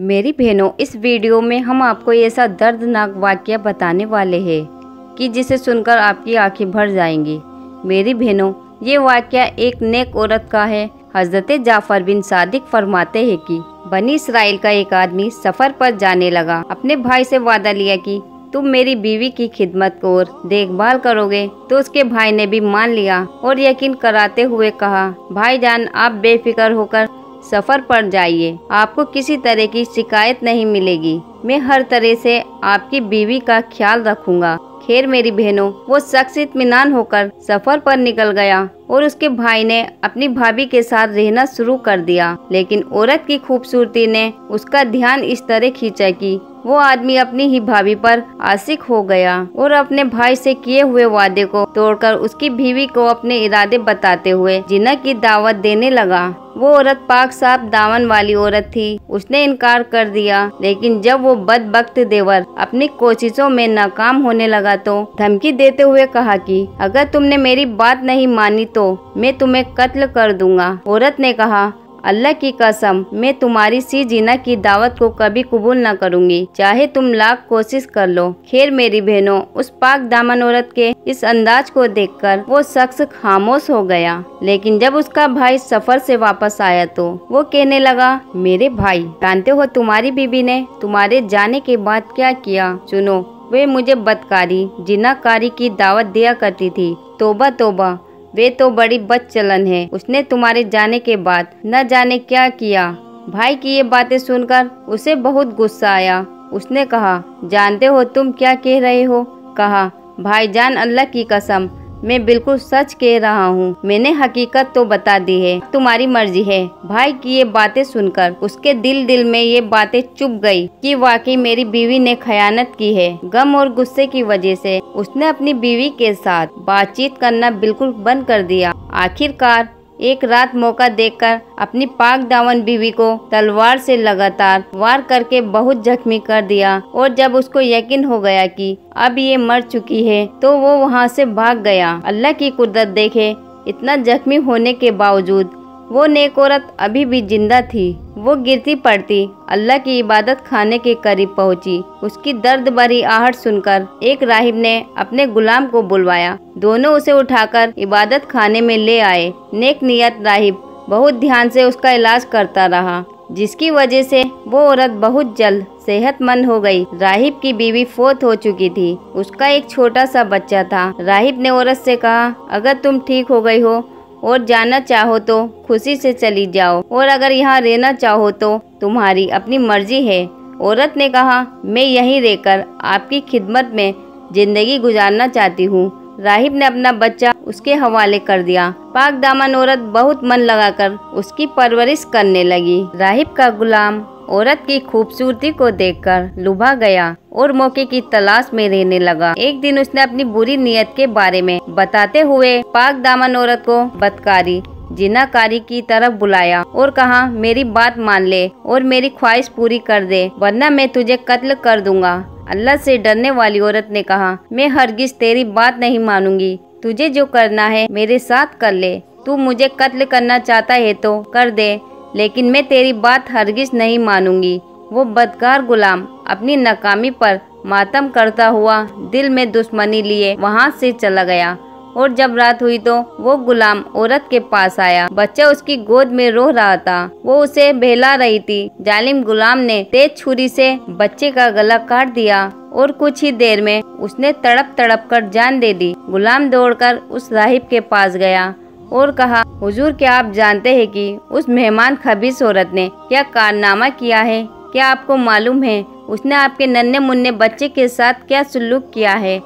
मेरी बहनों, इस वीडियो में हम आपको ऐसा दर्दनाक वाक़या बताने वाले हैं कि जिसे सुनकर आपकी आंखें भर जाएंगी। मेरी बहनों, ये वाक़या एक नेक औरत का है। हज़रत जाफ़र बिन सादिक फरमाते हैं कि बनी इसराइल का एक आदमी सफ़र पर जाने लगा। अपने भाई से वादा लिया कि तुम मेरी बीवी की खिदमत और देखभाल करोगे। तो उसके भाई ने भी मान लिया और यकीन कराते हुए कहा, भाईजान आप बेफिक्र होकर सफ़र पर जाइए, आपको किसी तरह की शिकायत नहीं मिलेगी। मैं हर तरह से आपकी बीवी का ख्याल रखूंगा। खैर मेरी बहनों, वो शख्स इत्मीनान होकर सफ़र पर निकल गया और उसके भाई ने अपनी भाभी के साथ रहना शुरू कर दिया। लेकिन औरत की खूबसूरती ने उसका ध्यान इस तरह खींचा कि वो आदमी अपनी ही भाभी पर आशिक हो गया और अपने भाई से किए हुए वादे को तोड़कर उसकी बीवी को अपने इरादे बताते हुए जिना की दावत देने लगा। वो औरत पाक साफ दामन वाली औरत थी। उसने इनकार कर दिया, लेकिन जब वो बदबख्त देवर अपनी कोशिशों में नाकाम होने लगा तो धमकी देते हुए कहा कि अगर तुमने मेरी बात नहीं मानी तो मैं तुम्हें कत्ल कर दूंगा। औरत ने कहा, अल्लाह की कसम, मैं तुम्हारी सी जीना की दावत को कभी कबूल न करूंगी, चाहे तुम लाख कोशिश कर लो। खैर मेरी बहनों, उस पाक दामन औरत के इस अंदाज को देखकर वो शख्स खामोश हो गया। लेकिन जब उसका भाई सफर से वापस आया तो वो कहने लगा, मेरे भाई, जानते हो तुम्हारी बीबी ने तुम्हारे जाने के बाद क्या किया? सुनो, वे मुझे बदकारी जिनाकारी की दावत दिया करती थी। तौबा तौबा, वे तो बड़ी बदचलन है। उसने तुम्हारे जाने के बाद न जाने क्या किया। भाई की ये बातें सुनकर उसे बहुत गुस्सा आया। उसने कहा, जानते हो तुम क्या कह रहे हो? कहा, भाईजान अल्लाह की कसम, मैं बिल्कुल सच कह रहा हूँ। मैंने हकीकत तो बता दी है, तुम्हारी मर्जी है। भाई की ये बातें सुनकर उसके दिल में ये बातें चुभ गई कि वाकई मेरी बीवी ने खयानत की है। गम और गुस्से की वजह से उसने अपनी बीवी के साथ बातचीत करना बिल्कुल बंद कर दिया। आखिरकार एक रात मौका देखकर अपनी पाक दामन बीवी को तलवार से लगातार वार करके बहुत जख्मी कर दिया और जब उसको यकीन हो गया कि अब ये मर चुकी है तो वो वहाँ से भाग गया। अल्लाह की कुदरत देखे, इतना जख्मी होने के बावजूद वो नेक औरत अभी भी जिंदा थी। वो गिरती पड़ती अल्लाह की इबादत खाने के करीब पहुंची। उसकी दर्द भरी आहट सुनकर एक राहिब ने अपने गुलाम को बुलवाया। दोनों उसे उठाकर इबादत खाने में ले आए। नेक नियत राहिब बहुत ध्यान से उसका इलाज करता रहा, जिसकी वजह से वो औरत बहुत जल्द सेहतमंद हो गई। राहिब की बीवी फौत हो चुकी थी। उसका एक छोटा सा बच्चा था। राहिब ने औरत से कहा, अगर तुम ठीक हो गई हो और जाना चाहो तो खुशी से चली जाओ, और अगर यहाँ रहना चाहो तो तुम्हारी अपनी मर्जी है। औरत ने कहा, मैं यहीं रहकर आपकी खिदमत में जिंदगी गुजारना चाहती हूँ। राहिब ने अपना बच्चा उसके हवाले कर दिया। पाक दामन औरत बहुत मन लगाकर उसकी परवरिश करने लगी। राहिब का गुलाम औरत की खूबसूरती को देखकर लुभा गया और मौके की तलाश में रहने लगा। एक दिन उसने अपनी बुरी नीयत के बारे में बताते हुए पाक दामन औरत को बदकारी जिनाकारी की तरफ बुलाया और कहा, मेरी बात मान ले और मेरी ख्वाहिश पूरी कर दे, वरना मैं तुझे कत्ल कर दूंगा। अल्लाह से डरने वाली औरत ने कहा, मैं हरगिज तेरी बात नहीं मानूंगी। तुझे जो करना है मेरे साथ कर ले। तू मुझे कत्ल करना चाहता है तो कर दे, लेकिन मैं तेरी बात हरगिज नहीं मानूंगी। वो बदकार गुलाम अपनी नाकामी पर मातम करता हुआ दिल में दुश्मनी लिए वहाँ से चला गया। और जब रात हुई तो वो गुलाम औरत के पास आया। बच्चा उसकी गोद में रो रहा था। वो उसे बहला रही थी। जालिम गुलाम ने तेज छुरी से बच्चे का गला काट दिया और कुछ ही देर में उसने तड़प तड़प कर जान दे दी। गुलाम दौड़कर उस राहिब के पास गया और कहा, हुजूर, क्या आप जानते हैं कि उस मेहमान खबीस औरत ने क्या कारनामा किया है? क्या आपको मालूम है उसने आपके नन्हे मुन्ने बच्चे के साथ क्या सुलूक किया है?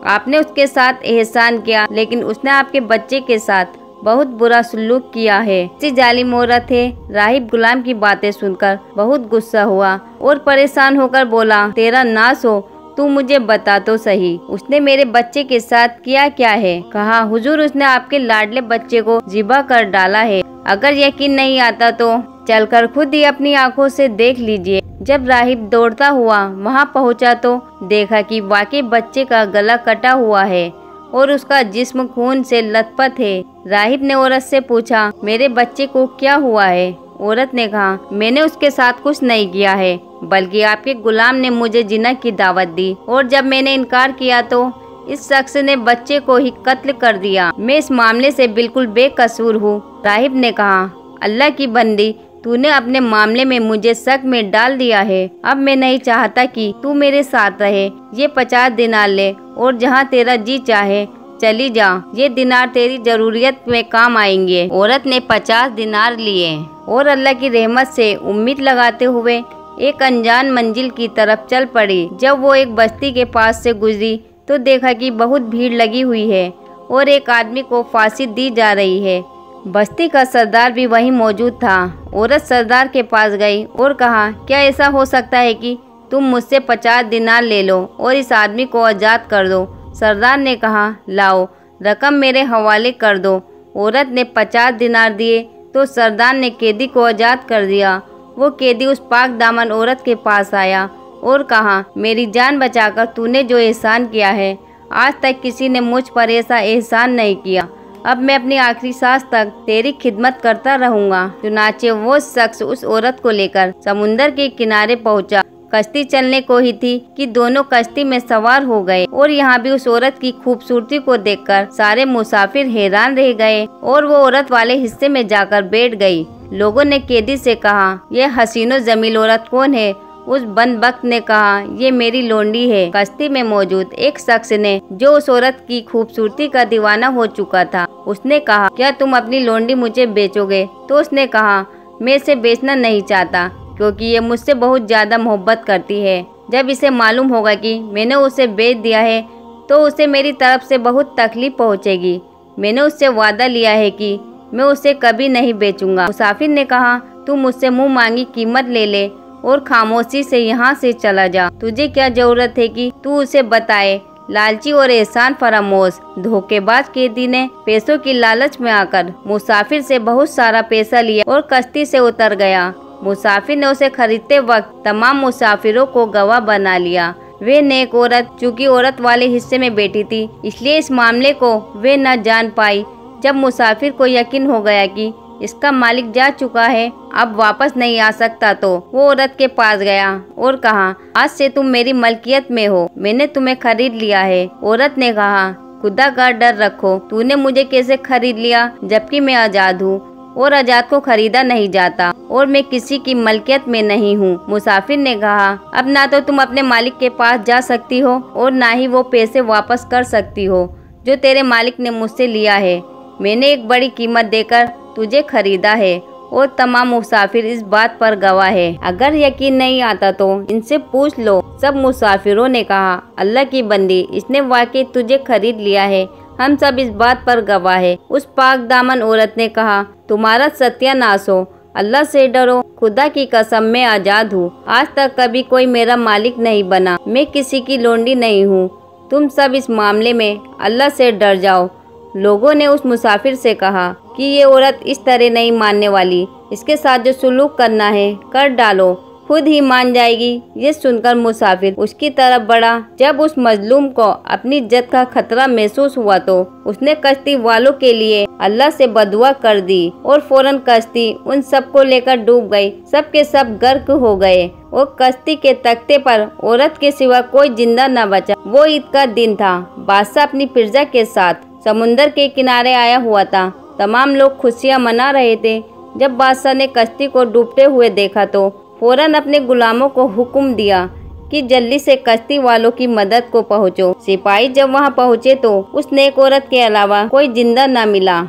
आपने उसके साथ एहसान किया, लेकिन उसने आपके बच्चे के साथ बहुत बुरा सुलूक किया है। इसी जालिम औरत है। राहिब गुलाम की बातें सुनकर बहुत गुस्सा हुआ और परेशान होकर बोला, तेरा नाश हो, तू मुझे बता तो सही, उसने मेरे बच्चे के साथ किया क्या है? कहा, हुजूर, उसने आपके लाडले बच्चे को ज़िबा कर डाला है। अगर यकीन नहीं आता तो चलकर खुद ही अपनी आंखों से देख लीजिए। जब राहिब दौड़ता हुआ वहां पहुंचा तो देखा कि वाकई बच्चे का गला कटा हुआ है और उसका जिस्म खून से लथपथ है। राहिब ने औरत से पूछा, मेरे बच्चे को क्या हुआ है? औरत ने कहा, मैंने उसके साथ कुछ नहीं किया है, बल्कि आपके गुलाम ने मुझे जिना की दावत दी और जब मैंने इनकार किया तो इस शख्स ने बच्चे को ही कत्ल कर दिया। मैं इस मामले से बिल्कुल बेकसूर हूँ। राहिब ने कहा, अल्लाह की बंदी, तूने अपने मामले में मुझे शक में डाल दिया है। अब मैं नहीं चाहता कि तू मेरे साथ रहे। ये 50 दिनार ले और जहाँ तेरा जी चाहे चली जा। ये दिनार तेरी जरूरत में काम आएंगे। औरत ने 50 दिनार लिए और अल्लाह की रहमत से उम्मीद लगाते हुए एक अनजान मंजिल की तरफ चल पड़ी। जब वो एक बस्ती के पास से गुजरी तो देखा कि बहुत भीड़ लगी हुई है और एक आदमी को फांसी दी जा रही है। बस्ती का सरदार भी वहीं मौजूद था। औरत सरदार के पास गई और कहा, क्या ऐसा हो सकता है कि तुम मुझसे 50 दिनार ले लो और इस आदमी को आज़ाद कर दो। सरदार ने कहा, लाओ, रकम मेरे हवाले कर दो। औरत ने 50 दिनार दिए तो सरदार ने कैदी को आज़ाद कर दिया। वो कैदी उस पाक दामन औरत के पास आया और कहा, मेरी जान बचाकर तूने जो एहसान किया है, आज तक किसी ने मुझ पर ऐसा एहसान नहीं किया। अब मैं अपनी आखिरी सांस तक तेरी खिदमत करता रहूंगा। चुनाचे वो शख्स उस औरत को लेकर समुंदर के किनारे पहुंचा। कश्ती चलने को ही थी कि दोनों कश्ती में सवार हो गए और यहाँ भी उस औरत की खूबसूरती को देखकर सारे मुसाफिर हैरान रह गए और वो औरत वाले हिस्से में जाकर बैठ गई। लोगों ने कैदी से कहा, यह हसीनो जमील औरत कौन है? उस बंदबख्त ने कहा, ये मेरी लोंडी है। कश्ती में मौजूद एक शख्स ने, जो उस औरत की खूबसूरती का दीवाना हो चुका था, उसने कहा, क्या तुम अपनी लोंडी मुझे बेचोगे? तो उसने कहा, मैं इसे बेचना नहीं चाहता क्योंकि ये मुझसे बहुत ज़्यादा मोहब्बत करती है। जब इसे मालूम होगा कि मैंने उसे बेच दिया है तो उसे मेरी तरफ से बहुत तकलीफ पहुँचेगी। मैंने उससे वादा लिया है कि मैं उसे कभी नहीं बेचूंगा। मुसाफिर ने कहा, तू मुझसे मुँह मांगी कीमत ले ले और खामोशी से यहाँ से चला जा। तुझे क्या जरूरत है कि तू उसे बताए? लालची और एहसान फरामोश धोखेबाज कैदी ने पैसों की लालच में आकर मुसाफिर से बहुत सारा पैसा लिया और कश्ती से उतर गया। मुसाफिर ने उसे खरीदते वक्त तमाम मुसाफिरों को गवाह बना लिया। वे नेक औरत चूंकि औरत वाले हिस्से में बैठी थी, इसलिए इस मामले को वे न जान पाई। जब मुसाफिर को यकीन हो गया कि इसका मालिक जा चुका है, अब वापस नहीं आ सकता, तो वो औरत के पास गया और कहा, आज से तुम मेरी मलकियत में हो, मैंने तुम्हें खरीद लिया है। औरत ने कहा, खुदा का डर रखो, तूने मुझे कैसे खरीद लिया जबकि मैं आजाद हूँ और आजाद को खरीदा नहीं जाता और मैं किसी की मलकियत में नहीं हूँ। मुसाफिर ने कहा, अब ना तो तुम अपने मालिक के पास जा सकती हो और ना ही वो पैसे वापस कर सकती हो जो तेरे मालिक ने मुझसे लिया है। मैंने एक बड़ी कीमत देकर तुझे खरीदा है और तमाम मुसाफिर इस बात पर गवाह है। अगर यकीन नहीं आता तो इनसे पूछ लो। सब मुसाफिरों ने कहा, अल्लाह की बंदी, इसने वाकई तुझे खरीद लिया है, हम सब इस बात पर गवाह है। उस पाक दामन औरत ने कहा, तुम्हारा सत्यानाश हो, अल्लाह से डरो, खुदा की कसम मैं आजाद हूँ। आज तक कभी कोई मेरा मालिक नहीं बना, मैं किसी की लोंडी नहीं हूँ। तुम सब इस मामले में अल्लाह से डर जाओ। लोगों ने उस मुसाफिर से कहा कि ये औरत इस तरह नहीं मानने वाली, इसके साथ जो सुलूक करना है कर डालो, खुद ही मान जाएगी। ये सुनकर मुसाफिर उसकी तरफ बढ़ा। जब उस मजलूम को अपनी इज्जत का खतरा महसूस हुआ तो उसने कश्ती वालों के लिए अल्लाह से बदुआ कर दी और फौरन कश्ती उन सबको लेकर डूब गई। सब के सब गर्क हो गए और कश्ती के तख्ते पर औरत के सिवा कोई जिंदा न बचा। वो ईद का दिन था। बादशाह अपनी प्रजा के साथ समुंदर के किनारे आया हुआ था। तमाम लोग खुशियां मना रहे थे। जब बादशाह ने कश्ती को डूबते हुए देखा तो फौरन अपने गुलामों को हुक्म दिया कि जल्दी से कश्ती वालों की मदद को पहुंचो। सिपाही जब वहां पहुंचे तो उस नेक औरत के अलावा कोई जिंदा न मिला।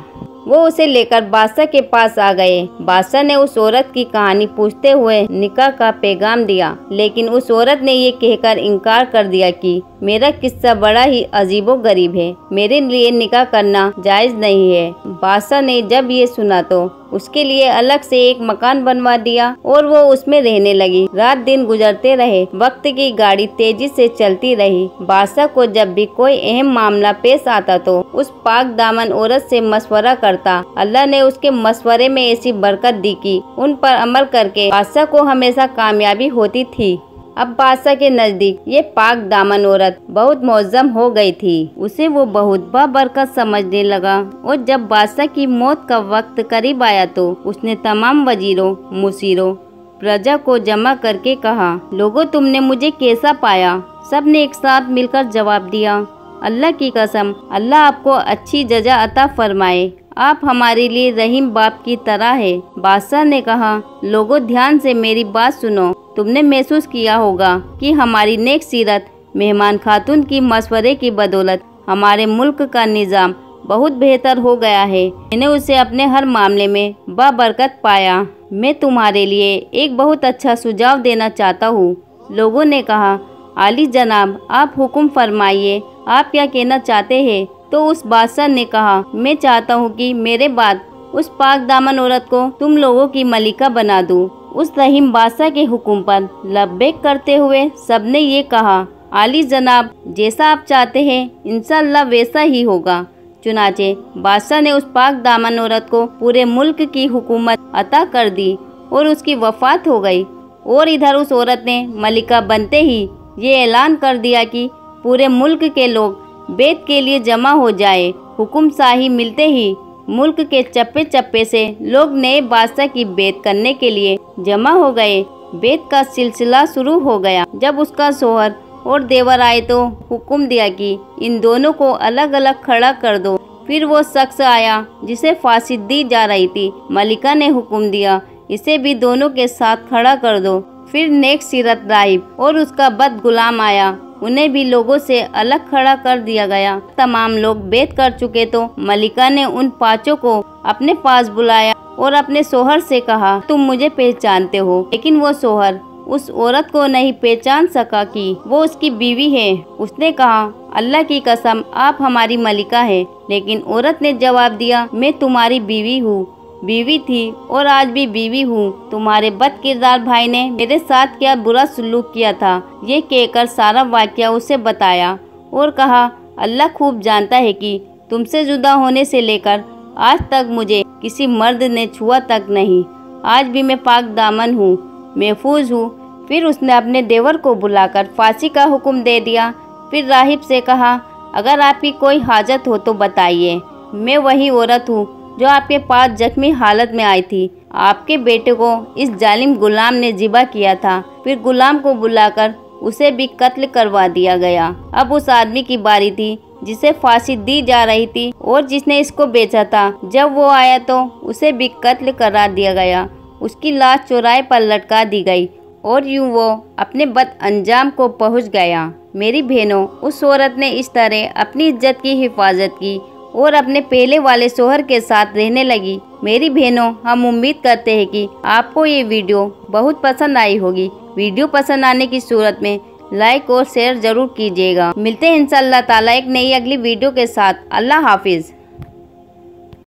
वो उसे लेकर बादशाह के पास आ गए। बादशाह ने उस औरत की कहानी पूछते हुए निकाह का पैगाम दिया, लेकिन उस औरत ने ये कहकर इनकार कर दिया कि मेरा किस्सा बड़ा ही अजीबो गरीब है, मेरे लिए निकाह करना जायज नहीं है। बादशाह ने जब ये सुना तो उसके लिए अलग से एक मकान बनवा दिया और वो उसमें रहने लगी। रात दिन गुजरते रहे, वक्त की गाड़ी तेजी से चलती रही। बादशाह को जब भी कोई अहम मामला पेश आता तो उस पाक दामन औरत से मशवरा करता। अल्लाह ने उसके मशवरे में ऐसी बरकत दी कि उन पर अमल करके बादशाह को हमेशा कामयाबी होती थी। अब बादशाह के नजदीक ये पाक दामन औरत बहुत मुअज्जम हो गई थी। उसे वो बहुत बाबरकत समझने लगा और जब बादशाह की मौत का वक्त करीब आया तो उसने तमाम वजीरों, मुशीरों, प्रजा को जमा करके कहा, लोगों तुमने मुझे कैसा पाया? सब ने एक साथ मिलकर जवाब दिया, अल्लाह की कसम, अल्लाह आपको अच्छी जजा अता फरमाए। आप हमारे लिए रहीम बाप की तरह है। बादशाह ने कहा, लोगों ध्यान से मेरी बात सुनो। तुमने महसूस किया होगा कि हमारी नेक सीरत मेहमान खातून की मशवरे की बदौलत हमारे मुल्क का निज़ाम बहुत बेहतर हो गया है। मैंने उसे अपने हर मामले में बाबरकत पाया। मैं तुम्हारे लिए एक बहुत अच्छा सुझाव देना चाहता हूँ। लोगों ने कहा, आली जनाब, आप हुक्म फरमाइए, आप क्या कहना चाहते हैं? तो उस बादशाह ने कहा, मैं चाहता हूँ कि मेरे बाद उस पाक दामन औरत को तुम लोगों की मलिका बना दूँ। उस रहीम बादशाह के हुक्म पर लब्बैक करते हुए सबने ये कहा, आली जनाब, जैसा आप चाहते हैं इंशाअल्लाह वैसा ही होगा। चुनाचे बादशाह ने उस पाक दामन औरत को पूरे मुल्क की हुकूमत अता कर दी और उसकी वफात हो गई। और इधर उस औरत ने मलिका बनते ही ये ऐलान कर दिया कि पूरे मुल्क के लोग बेत के लिए जमा हो जाए। हुक्म शाही मिलते ही मुल्क के चप्पे चप्पे से लोग नए बादशाह की बेत करने के लिए जमा हो गए। बेत का सिलसिला शुरू हो गया। जब उसका शोहर और देवर आए तो हुक्म दिया कि इन दोनों को अलग अलग खड़ा कर दो। फिर वो शख्स आया जिसे फांसी दी जा रही थी। मलिका ने हुक्म दिया, इसे भी दोनों के साथ खड़ा कर दो। फिर नेक सीरत राहिब और उसका बद गुलाम आया, उन्हें भी लोगों से अलग खड़ा कर दिया गया। तमाम लोग बेत कर चुके तो मलिका ने उन पांचों को अपने पास बुलाया और अपने शोहर से कहा, तुम मुझे पहचानते हो? लेकिन वो शोहर उस औरत को नहीं पहचान सका कि वो उसकी बीवी है। उसने कहा, अल्लाह की कसम, आप हमारी मलिका है। लेकिन औरत ने जवाब दिया, मैं तुम्हारी बीवी हूँ, बीवी थी और आज भी बीवी हूँ। तुम्हारे बदकिरदार भाई ने मेरे साथ क्या बुरा सलूक किया था। ये कहकर सारा वाकया उसे बताया और कहा, अल्लाह खूब जानता है कि तुमसे जुदा होने से लेकर आज तक मुझे किसी मर्द ने छुआ तक नहीं। आज भी मैं पाक दामन हूँ, महफूज हूँ। फिर उसने अपने देवर को बुलाकर फांसी का हुक्म दे दिया। फिर राहिब से कहा, अगर आपकी कोई हाजत हो तो बताइए। मैं वही औरत हूँ जो आपके पास जख्मी हालत में आई थी। आपके बेटे को इस जालिम गुलाम ने जिबा किया था। फिर गुलाम को बुलाकर उसे भी कत्ल करवा दिया गया। अब उस आदमी की बारी थी जिसे फांसी दी जा रही थी और जिसने इसको बेचा था। जब वो आया तो उसे भी कत्ल करा दिया गया। उसकी लाश चौराहे पर लटका दी गई और यूं वो अपने बद अंजाम को पहुंच गया। मेरी बहनों, उस औरत ने इस तरह अपनी इज्जत की हिफाजत की और अपने पहले वाले शोहर के साथ रहने लगी। मेरी बहनों, हम उम्मीद करते हैं कि आपको ये वीडियो बहुत पसंद आई होगी। वीडियो पसंद आने की सूरत में लाइक और शेयर जरूर कीजिएगा। मिलते हैं इंशाअल्लाह ताला एक नई अगली वीडियो के साथ। अल्लाह हाफिज।